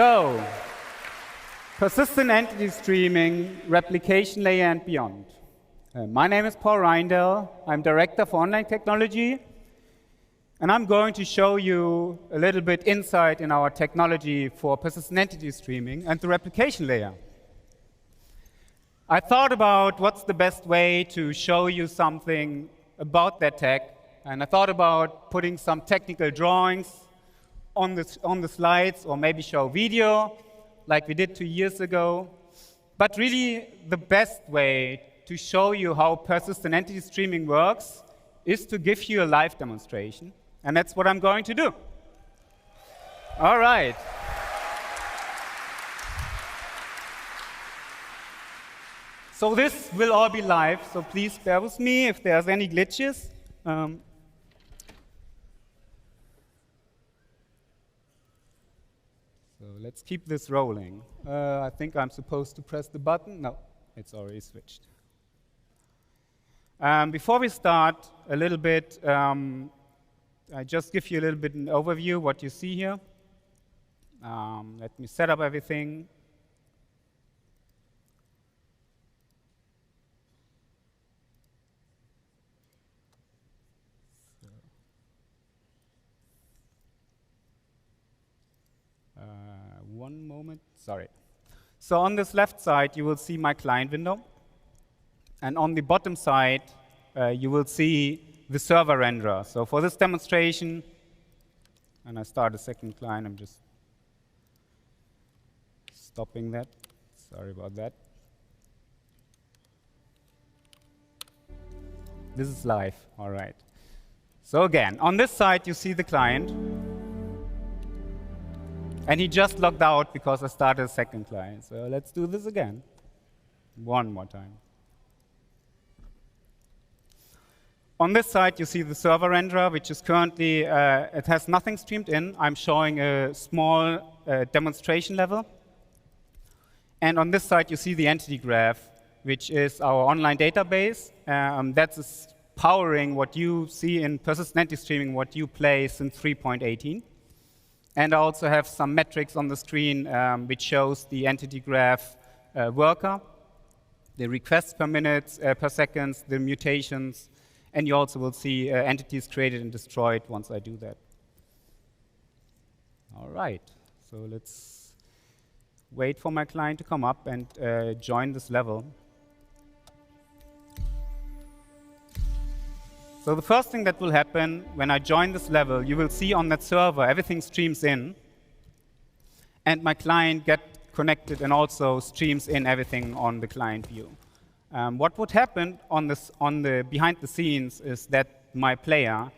So, persistent entity streaming, replication layer and beyond. My name is Paul Reindel. I'm Director for Online Technology. And I'm going to show you a little bit insight in our technology for persistent entity streaming and the replication layer. I thought about what's the best way to show you something about that tech. And I thought about putting some technical drawings on the slides, or maybe show video like we did 2 years ago. But really, the best way to show you how persistent entity streaming works is to give you a live demonstration. And that's what I'm going to do. All right. So this will all be live, so please bear with me if there's any glitches. So let's keep this rolling. I think I'm supposed to press the button. No, it's already switched. Before we start, a little bit, I just give you a little bit an overview what you see here. Let me set up everything. One moment, sorry. So on this left side, you will see my client window. And on the bottom side, you will see the server renderer. So for this demonstration, and I start a second client, I'm just stopping that. Sorry about that. This is live, all right. So again, on this side, you see the client. And he just logged out because I started a second client. So let's do this again. One more time. On this side, you see the server renderer, which is currently, it has nothing streamed in. I'm showing a small demonstration level. And on this side, you see the entity graph, which is our online database. That's powering what you see in persistent entity streaming, what you play since 3.18. And I also have some metrics on the screen which shows the entity graph worker, the requests per minute, per second, the mutations, and you also will see entities created and destroyed once I do that. All right, so let's wait for my client to come up and join this level. So the first thing that will happen when I join this level, you will see on that server, everything streams in. And my client gets connected and also streams in everything on the client view. What would happen on the behind the scenes is that my player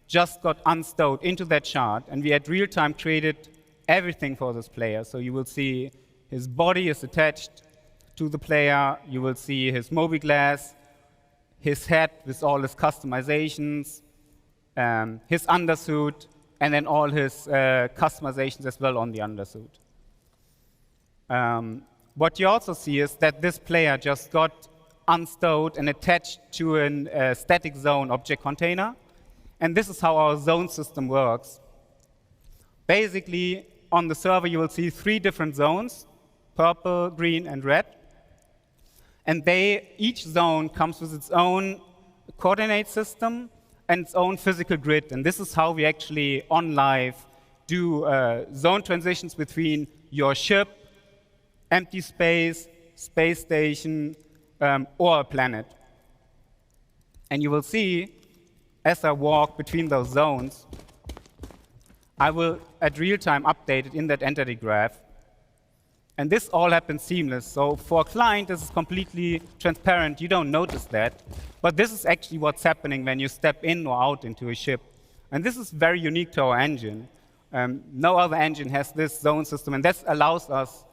just got unstowed into that shard. And we at real time created everything for this player. So you will see his body is attached to the player. You will see his mobi-glass, his head with all his customizations, his undersuit, and then all his customizations as well on the undersuit. What you also see is that this player just got unstowed and attached to a static zone object container. And this is how our zone system works. Basically, on the server, you will see 3 different zones, purple, green, and red. And each zone comes with its own coordinate system and its own physical grid. And this is how we actually, on live, do zone transitions between your ship, empty space, space station, or a planet. And you will see, as I walk between those zones, I will, at real time, update it in that entity graph. And this all happens seamless. So for a client, this is completely transparent. You don't notice that. But this is actually what's happening when you step in or out into a ship. And this is very unique to our engine. No other engine has this zone system. And that allows us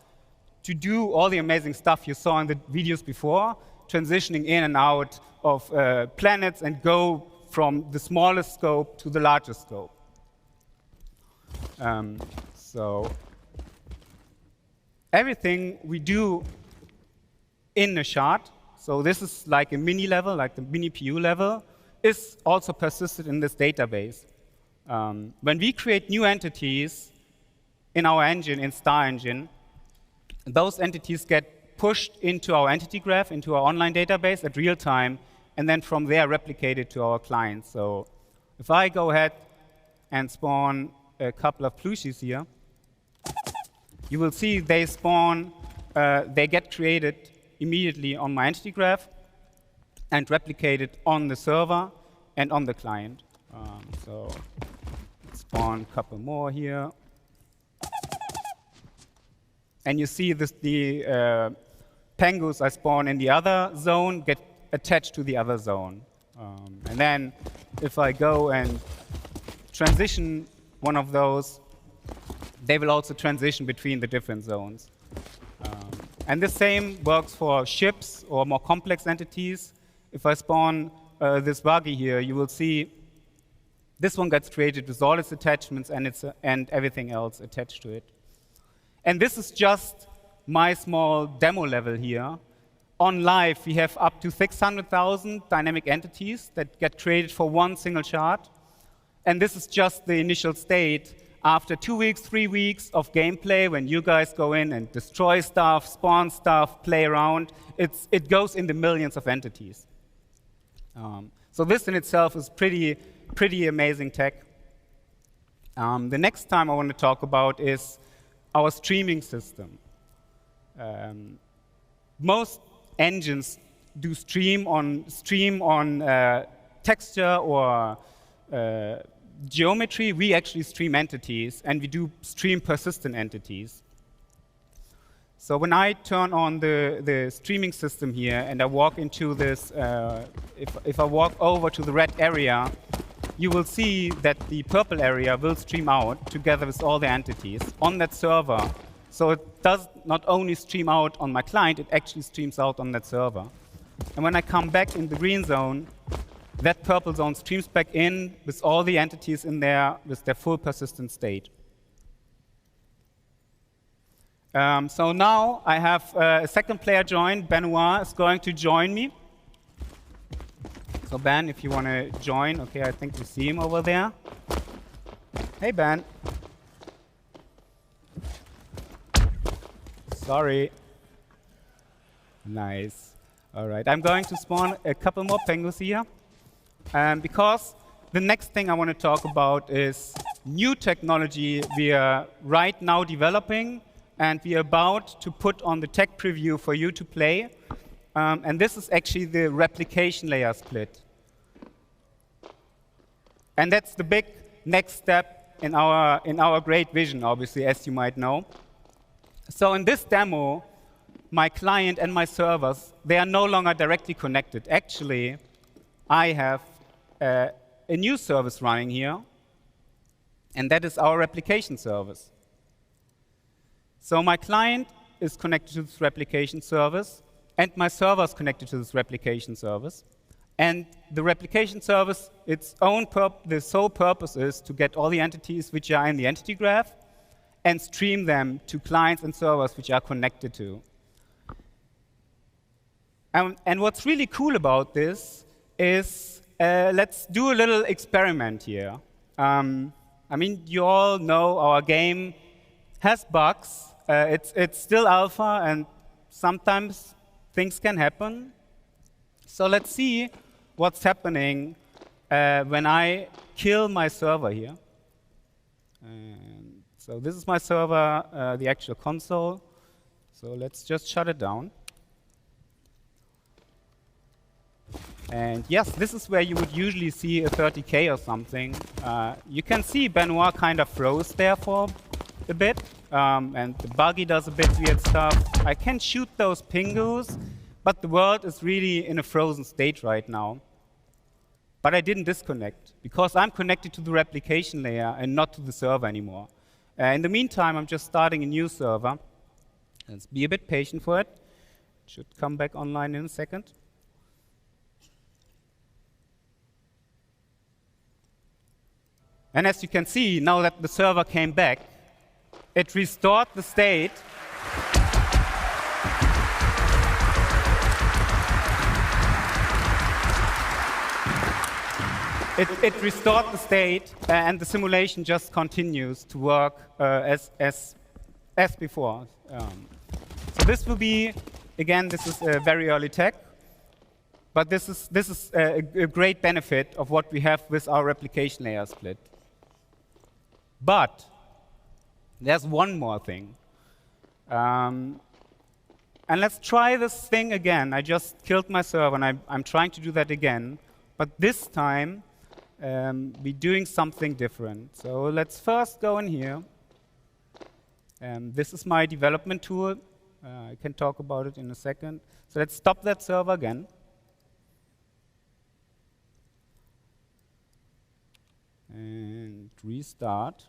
to do all the amazing stuff you saw in the videos before, transitioning in and out of planets and go from the smallest scope to the largest scope. Everything we do in a shard, so this is like a mini level, like the mini PU level, is also persisted in this database. When we create new entities, in our engine, in Star Engine, those entities get pushed into our entity graph, into our online database at real time, and then from there replicated to our client. So if I go ahead and spawn a couple of plushies here, you will see they spawn, they get created immediately on my entity graph and replicated on the server and on the client. So let's spawn a couple more here. And you see this, the Pengus I spawn in the other zone get attached to the other zone. And then if I go and transition one of those, they will also transition between the different zones. And the same works for ships or more complex entities. If I spawn this buggy here, you will see this one gets created with all its attachments and everything else attached to it. And this is just my small demo level here. On live, we have up to 600,000 dynamic entities that get created for one single chart. And this is just the initial state. After 2 weeks, 3 weeks of gameplay, when you guys go in and destroy stuff, spawn stuff, play around, it goes in the millions of entities. So this in itself is pretty amazing tech. The next time I want to talk about is our streaming system. Most engines do stream on texture or geometry. We actually stream entities, and we do stream persistent entities. So when I turn on the streaming system here and I walk into this, if I walk over to the red area, you will see that the purple area will stream out together with all the entities on that server. So it does not only stream out on my client, it actually streams out on that server. And when I come back in the green zone, that purple zone streams back in with all the entities in there with their full persistent state. So now I have a second player join. Benoit is going to join me. So Ben, if you want to join, okay, I think you see him over there. Hey, Ben. Sorry. Nice. All right, I'm going to spawn a couple more penguins here. Because the next thing I want to talk about is new technology we are right now developing, and we are about to put on the tech preview for you to play. And this is actually the replication layer split. And that's the big next step in our great vision, obviously, as you might know. So in this demo, my client and my servers, they are no longer directly connected. Actually, I have a new service running here, and that is our replication service. So my client is connected to this replication service, and my server is connected to this replication service. And the replication service, the sole purpose is to get all the entities which are in the entity graph and stream them to clients and servers which are connected to. And what's really cool about this is, let's do a little experiment here. I mean, you all know our game has bugs. It's still alpha, and sometimes things can happen. So let's see what's happening when I kill my server here. And so this is my server, the actual console. So let's just shut it down. And yes, this is where you would usually see a 30K or something. You can see Benoit kind of froze there for a bit. And the buggy does a bit weird stuff. I can shoot those pingus, but the world is really in a frozen state right now. But I didn't disconnect, because I'm connected to the replication layer and not to the server anymore. In the meantime, I'm just starting a new server. Let's be a bit patient for it. It should come back online in a second. And as you can see, now that the server came back, it restored the state. it restored the state, and the simulation just continues to work as before. So this will be, again, this is very early tech, but this is a great benefit of what we have with our replication layer split. But there's one more thing. And let's try this thing again. I just killed my server, and I'm trying to do that again. But this time, we're doing something different. So let's first go in here. This is my development tool. I can talk about it in a second. So let's stop that server again. And restart.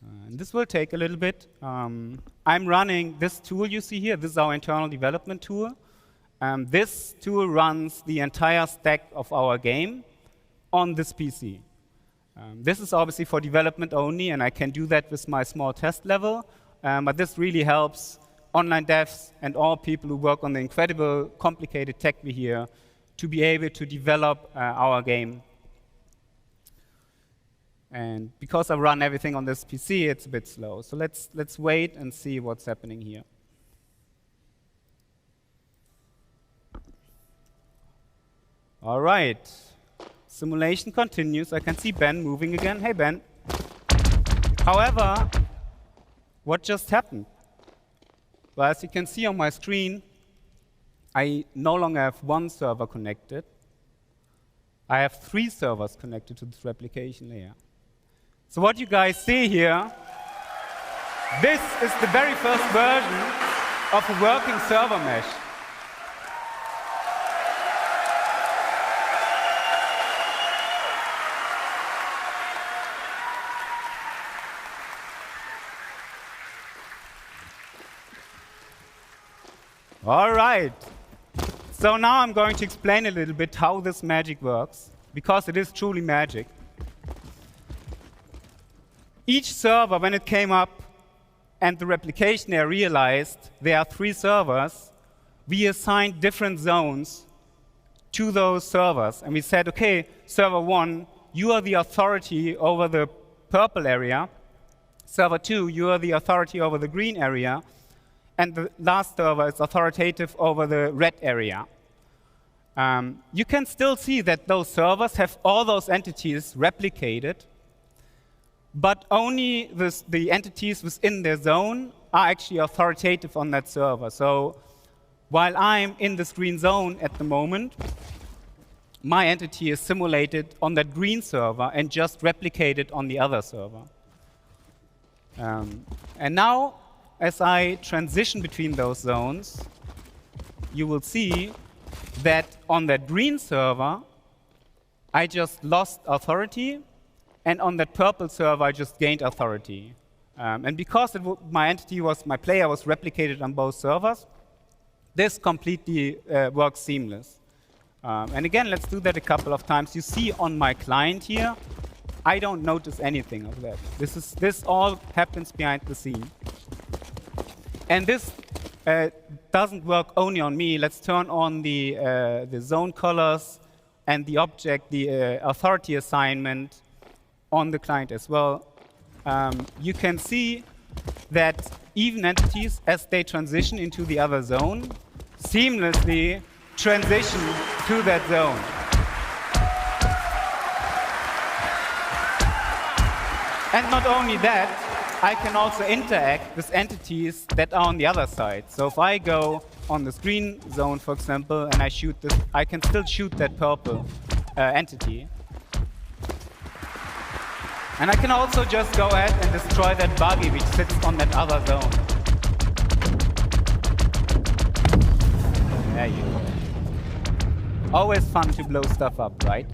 And this will take a little bit. I'm running this tool you see here. This is our internal development tool. This tool runs the entire stack of our game on this PC. This is obviously for development only, and I can do that with my small test level. But this really helps online devs and all people who work on the incredible, complicated tech we hear to be able to develop our game. And because I run everything on this PC, it's a bit slow. So let's wait and see what's happening here. All right. Simulation continues. I can see Ben moving again. Hey, Ben. However, what just happened? Well, as you can see on my screen, I no longer have one server connected. I have 3 servers connected to this replication layer. So what you guys see here, this is the very first version of a working server mesh. All right. So now I'm going to explain a little bit how this magic works, because it is truly magic. Each server, when it came up and the replication layer realized there are 3 servers, we assigned different zones to those servers. And we said, OK, server 1, you are the authority over the purple area. Server 2, you are the authority over the green area. And the last server is authoritative over the red area. You can still see that those servers have all those entities replicated, but only the entities within their zone are actually authoritative on that server. So while I'm in this green zone at the moment, my entity is simulated on that green server and just replicated on the other server. And now, as I transition between those zones, you will see that on that green server, I just lost authority, and on that purple server, I just gained authority. And because my player was replicated on both servers, this completely works seamless. And again, let's do that a couple of times. You see on my client here, I don't notice anything of that. This all happens behind the scene. And this doesn't work only on me. Let's turn on the zone colors and the object, the authority assignment on the client as well. You can see that even entities, as they transition into the other zone, seamlessly transition to that zone. And not only that, I can also interact with entities that are on the other side. So if I go on the green zone, for example, and I shoot this, I can still shoot that purple entity. And I can also just go ahead and destroy that buggy which sits on that other zone. There you go. Always fun to blow stuff up, right?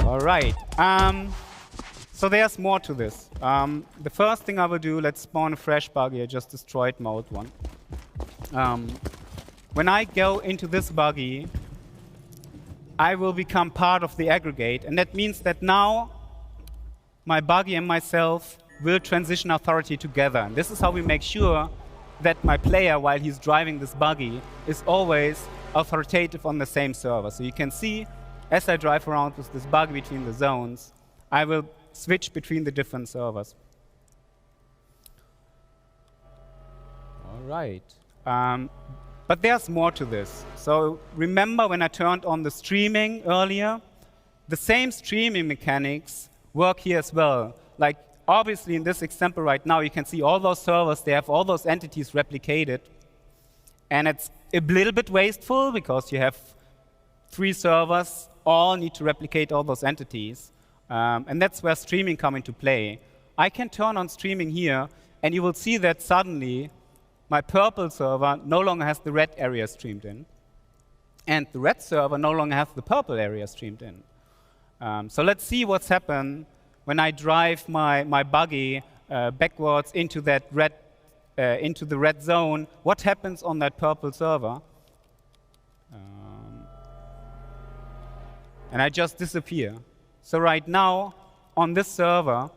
All right. So there's more to this. The first thing I will do, let's spawn a fresh buggy. I just destroyed my old one. When I go into this buggy, I will become part of the aggregate. And that means that now my buggy and myself will transition authority together. And this is how we make sure that my player, while he's driving this buggy, is always authoritative on the same server. So you can see, as I drive around with this buggy between the zones, I will switch between the different servers. All right. But there's more to this. So remember when I turned on the streaming earlier? The same streaming mechanics work here as well. Like, obviously, in this example right now, you can see all those servers, they have all those entities replicated. And it's a little bit wasteful, because you have 3 servers, all need to replicate all those entities. And that's where streaming comes into play. I can turn on streaming here, and you will see that suddenly, my purple server no longer has the red area streamed in. And the red server no longer has the purple area streamed in. So let's see what's happened when I drive my buggy backwards into that red, into the red zone. What happens on that purple server? And I just disappear. So right now, on this server,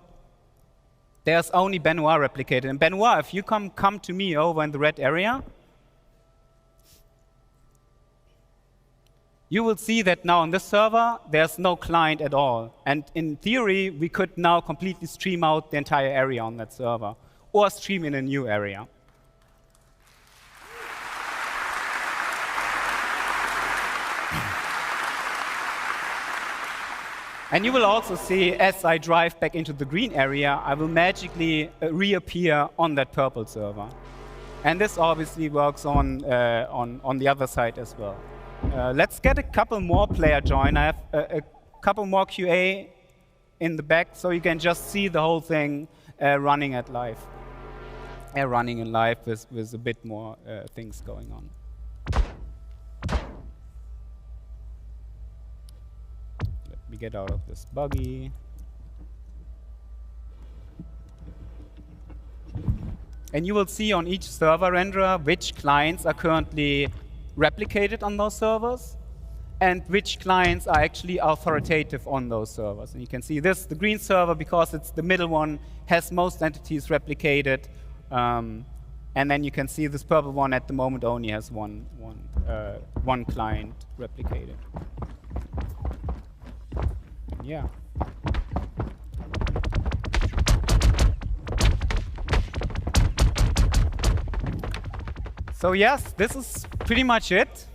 there's only Benoit replicated. And Benoit, if you come to me over in the red area, you will see that now on this server, there's no client at all. And in theory, we could now completely stream out the entire area on that server, or stream in a new area. And you will also see, as I drive back into the green area, I will magically reappear on that purple server. And this obviously works on the other side as well. Let's get a couple more player join. I have a couple more QA in the back, so you can just see the whole thing running at live. Running in live with a bit more things going on. Let me get out of this buggy. And you will see on each server renderer which clients are currently replicated on those servers and which clients are actually authoritative on those servers. And you can see this, the green server, because it's the middle one, has most entities replicated. And then you can see this purple one at the moment only has one client replicated. Yeah. So yes, this is pretty much it.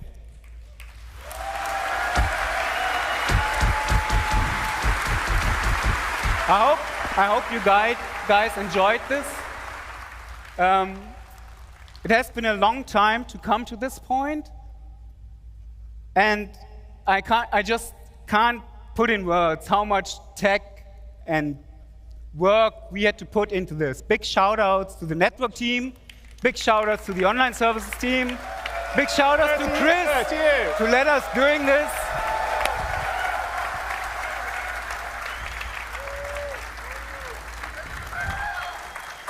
I hope you guys enjoyed this. It has been a long time to come to this point, and I just can't put in words how much tech and work we had to put into this. Big shout outs to the network team, big shout outs to the online services team, big shout outs to Chris to let us doing this.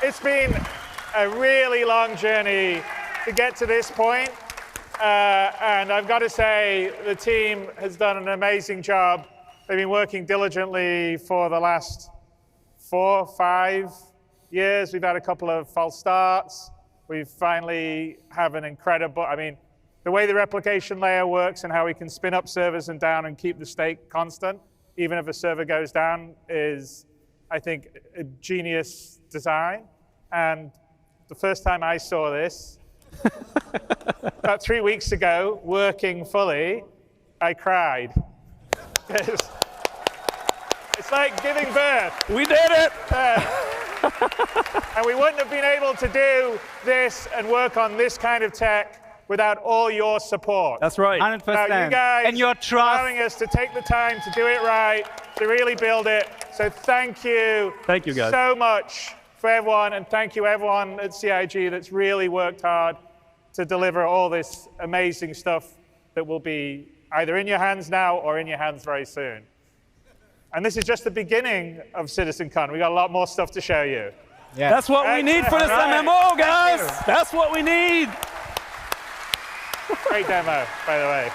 It's been a really long journey to get to this point. And I've got to say, the team has done an amazing job. They've been working diligently for the last 4 or 5 years. We've had a couple of false starts. We finally have an incredible, I mean, the way the replication layer works and how we can spin up servers and down and keep the state constant, even if a server goes down, is, I think, a genius design. And the first time I saw this, about 3 weeks ago, working fully, I cried. It's like giving birth. We did it! And we wouldn't have been able to do this and work on this kind of tech without all your support. That's right. 100%. Now, you guys and your trust. allowing us to take the time to do it right, to really build it. So thank you. Thank you, guys. So much for everyone, and thank you everyone at CIG that's really worked hard to deliver all this amazing stuff that will be either in your hands now or in your hands very soon. And this is just the beginning of CitizenCon. We got a lot more stuff to show you. Yeah. That's what we need for this MMO, guys. Thank you. That's what we need. Great demo, by the way.